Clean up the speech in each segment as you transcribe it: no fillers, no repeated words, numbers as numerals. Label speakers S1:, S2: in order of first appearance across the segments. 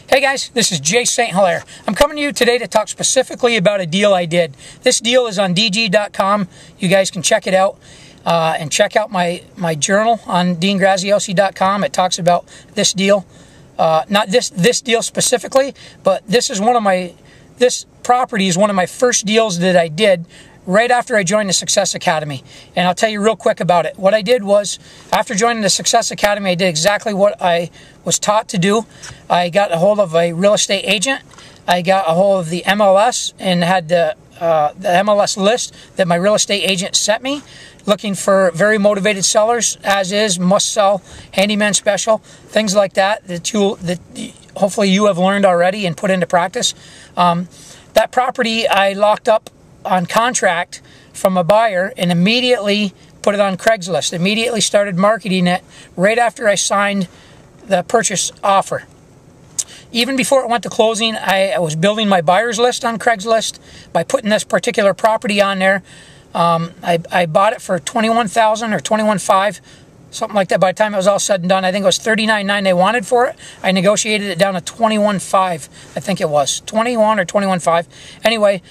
S1: Hey guys, this is Jay St. Hilaire. I'm coming to you today to talk specifically about a deal I did. This deal is on DG.com. You guys can check it out and check out my journal on DeanGraziosi.com. It talks about this deal. Not this deal specifically, but this property is one of my first deals that I did right after I joined the Success Academy. And I'll tell you real quick about it. What I did was, after joining the Success Academy, I did exactly what I was taught to do. I got a hold of a real estate agent. I got a hold of the MLS and had the MLS list that my real estate agent sent me, looking for very motivated sellers, as is, must sell, handyman special, things like that hopefully you have learned already and put into practice. That property I locked up on contract from a buyer and immediately put it on Craigslist. Immediately started marketing it right after I signed the purchase offer. Even before it went to closing, I was building my buyer's list on Craigslist by putting this particular property on there. I bought it for $21,000 or $21,500, something like that. By the time it was all said and done, I think it was $39,900 they wanted for it. I negotiated it down to $21,500. I think it was $21,000 or $21,500. Anyway,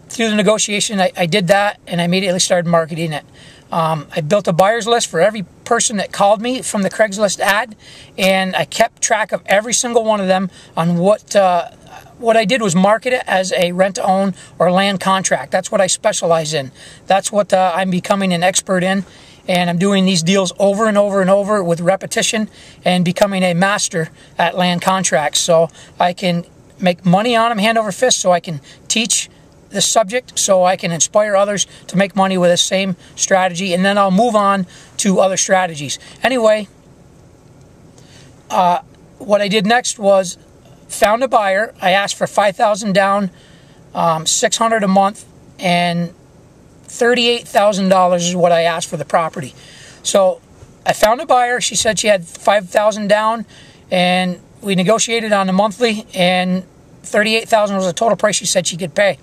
S1: through the negotiation, I did that, and I immediately started marketing it. I built a buyer's list for every person that called me from the Craigslist ad, and I kept track of every single one of them on what I did was market it as a rent-to-own or land contract. That's what I specialize in. That's what I'm becoming an expert in, and I'm doing these deals over and over and over with repetition and becoming a master at land contracts. So I can make money on them hand over fist, so I can teach this subject, so I can inspire others to make money with the same strategy, and then I'll move on to other strategies. Anyway, what I did next was found a buyer. I asked for $5,000 down, $600 a month, and $38,000 is what I asked for the property. So I found a buyer. She said she had $5,000 down, and we negotiated on the monthly, and $38,000 was the total price she said she could pay.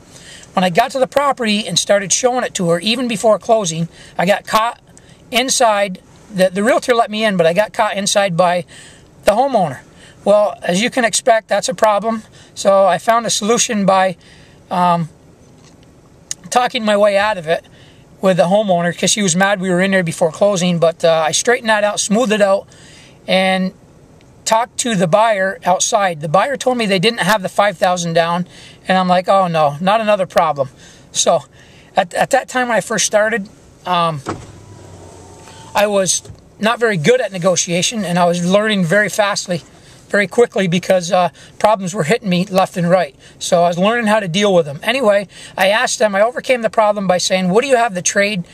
S1: When I got to the property and started showing it to her, even before closing, I got caught inside. The realtor let me in, but I got caught inside by the homeowner. Well, as you can expect, that's a problem. So I found a solution by talking my way out of it with the homeowner, because she was mad we were in there before closing. But I straightened that out, smoothed it out, and talked to the buyer outside. The buyer told me they didn't have the $5,000 down, and I'm like, oh no, not another problem. So at that time when I first started, I was not very good at negotiation, and I was learning very quickly, because problems were hitting me left and right. So I was learning how to deal with them. Anyway, I asked them, I overcame the problem by saying, what do you have to trade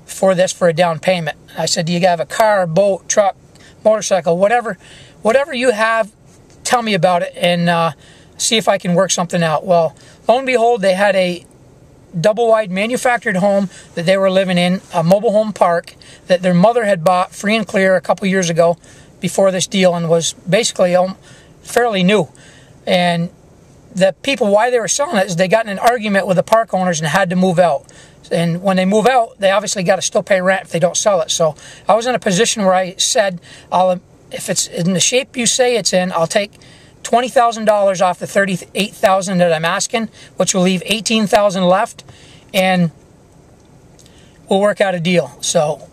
S1: for this for a down payment? I said, do you have a car, boat, truck, motorcycle, whatever you have, tell me about it, and see if I can work something out. Well, lo and behold, they had a double-wide manufactured home that they were living in, a mobile home park that their mother had bought free and clear a couple years ago before this deal, and was basically fairly new. And the people, why they were selling it, is they got in an argument with the park owners and had to move out. And when they move out, they obviously got to still pay rent if they don't sell it. So I was in a position where I said, if it's in the shape you say it's in, I'll take $20,000 off the $38,000 that I'm asking, which will leave $18,000 left, and we'll work out a deal. So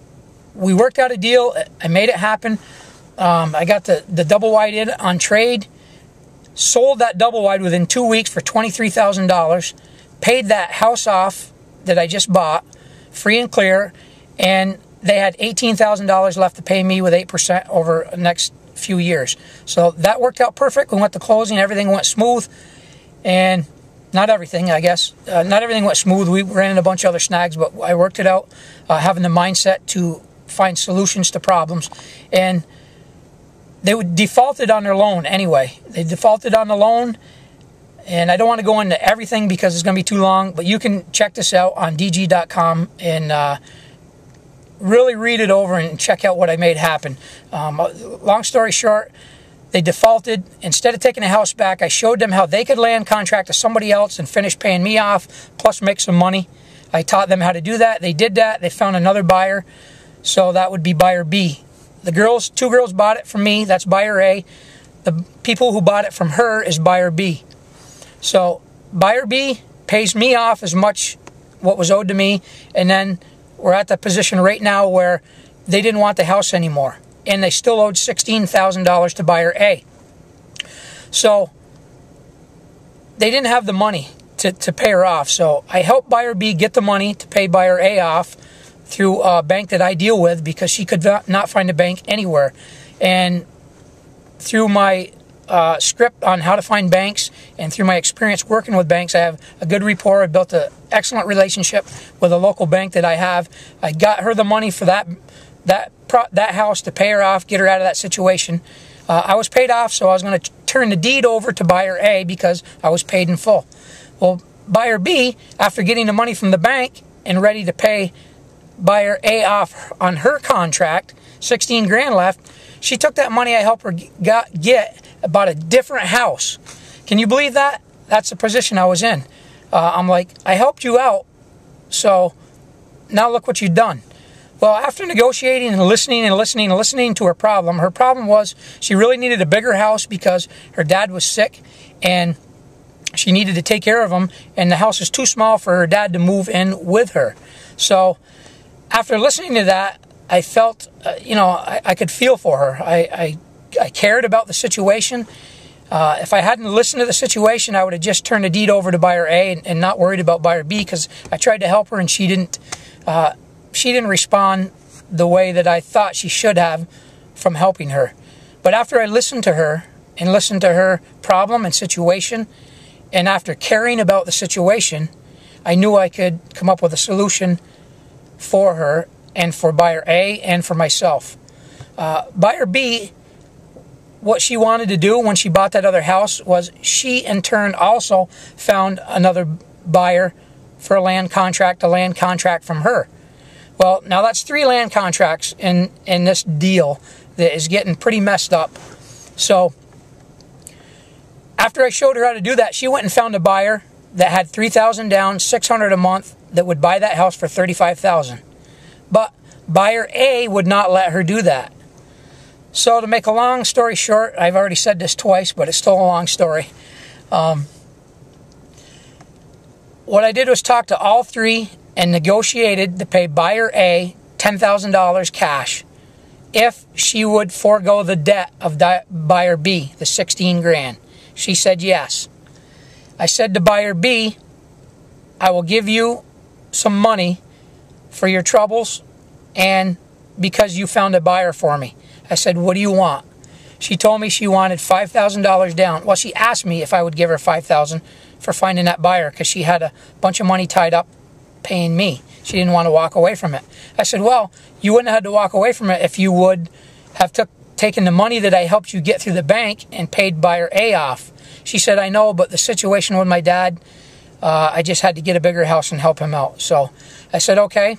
S1: we worked out a deal. I made it happen. I got the double wide in on trade, sold that double wide within 2 weeks for $23,000, paid that house off that I just bought free and clear, and they had $18,000 left to pay me with 8% over the next few years. So that worked out perfect. We went to closing, everything went smooth, and not everything, I guess. Not everything went smooth. We ran into a bunch of other snags, but I worked it out, having the mindset to find solutions to problems. And they defaulted on their loan anyway. They defaulted on the loan, and I don't want to go into everything because it's going to be too long, but you can check this out on DG.com and really read it over and check out what I made happen. Long story short, they defaulted. Instead of taking the house back, I showed them how they could land contract to somebody else and finish paying me off, plus make some money. I taught them how to do that. They did that. They found another buyer. So that would be buyer B. The girls, two girls bought it from me. That's buyer A. The people who bought it from her is buyer B. So buyer B pays me off as much what was owed to me, and then we're at the position right now where they didn't want the house anymore, and they still owed $16,000 to buyer A. So they didn't have the money to pay her off. So I helped buyer B get the money to pay buyer A off through a bank that I deal with, because she could not find a bank anywhere. And through my script on how to find banks, and through my experience working with banks, I have a good rapport. I built an excellent relationship with a local bank that I have. I got her the money for that house to pay her off, get her out of that situation. I was paid off, so I was going to turn the deed over to buyer A because I was paid in full. Well, buyer B, after getting the money from the bank and ready to pay buyer A off on her contract, 16 grand left, she took that money I helped her get about a different house. Can you believe that? That's the position I was in. I'm like, I helped you out, so now look what you've done. Well, after negotiating and listening to her problem was she really needed a bigger house because her dad was sick and she needed to take care of him, and the house is too small for her dad to move in with her. So after listening to that, I felt, I could feel for her. I cared about the situation. If I hadn't listened to the situation, I would have just turned the deed over to buyer A and not worried about buyer B, because I tried to help her and she didn't respond the way that I thought she should have from helping her. But after I listened to her and listened to her problem and situation, and after caring about the situation, I knew I could come up with a solution for her and for buyer A and for myself. Buyer B, what she wanted to do when she bought that other house was she in turn also found another buyer for a land contract from her. Well, now that's 3 land contracts in this deal that is getting pretty messed up. So after I showed her how to do that, she went and found a buyer that had $3,000 down, $600 a month, that would buy that house for $35,000. But buyer A would not let her do that. So to make a long story short, I've already said this twice, but it's still a long story. What I did was talk to all 3 and negotiated to pay buyer A $10,000 cash if she would forego the debt of buyer B, the 16 grand. She said yes. I said to buyer B, I will give you some money for your troubles and because you found a buyer for me. I said, what do you want? She told me she wanted $5,000 down. Well, she asked me if I would give her $5,000 for finding that buyer because she had a bunch of money tied up paying me. She didn't want to walk away from it. I said, well, you wouldn't have had to walk away from it if you would have taken the money that I helped you get through the bank and paid buyer A off. She said, I know, but the situation with my dad, I just had to get a bigger house and help him out. So I said, okay,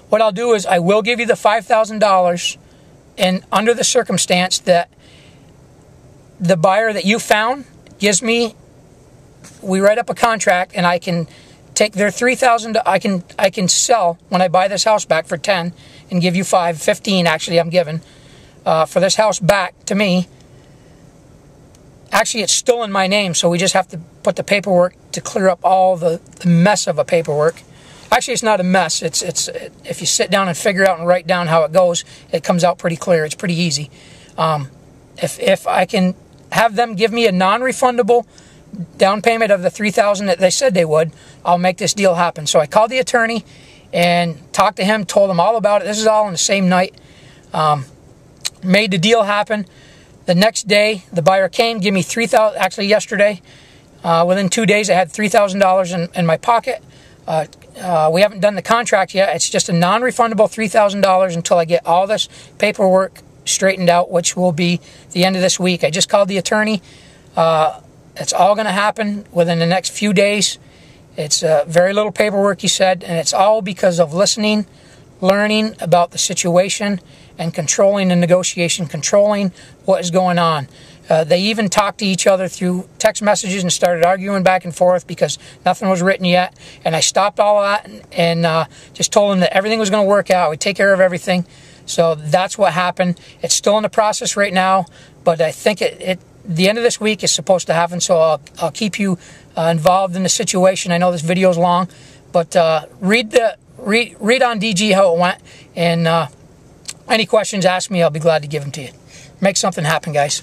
S1: what I'll do is I will give you the $5,000, and under the circumstance that the buyer that you found gives me, we write up a contract and I can take their $3,000, I can sell when I buy this house back for 10 and give you 15 actually I'm giving for this house back to me. Actually, it's still in my name, so we just have to put the paperwork to clear up all the mess of a paperwork. Actually, it's not a mess. It's if you sit down and figure out and write down how it goes, it comes out pretty clear. It's pretty easy. If I can have them give me a non-refundable down payment of the $3,000 that they said they would, I'll make this deal happen. So I called the attorney and talked to him, told him all about it. This is all on the same night. Made the deal happen. The next day, the buyer came, gave me $3,000. Actually, yesterday, within 2 days, I had $3,000 in my pocket. We haven't done the contract yet. It's just a non-refundable $3,000 until I get all this paperwork straightened out, which will be the end of this week. I just called the attorney. It's all going to happen within the next few days. It's very little paperwork, he said, and it's all because of listening, learning about the situation, and controlling the negotiation, controlling what is going on. They even talked to each other through text messages and started arguing back and forth because nothing was written yet. And I stopped all that and just told them that everything was going to work out. We'd take care of everything. So that's what happened. It's still in the process right now, but I think the end of this week is supposed to happen, so I'll keep you involved in the situation. I know this video is long, but read on DG how it went, and any questions, ask me. I'll be glad to give them to you. Make something happen, guys.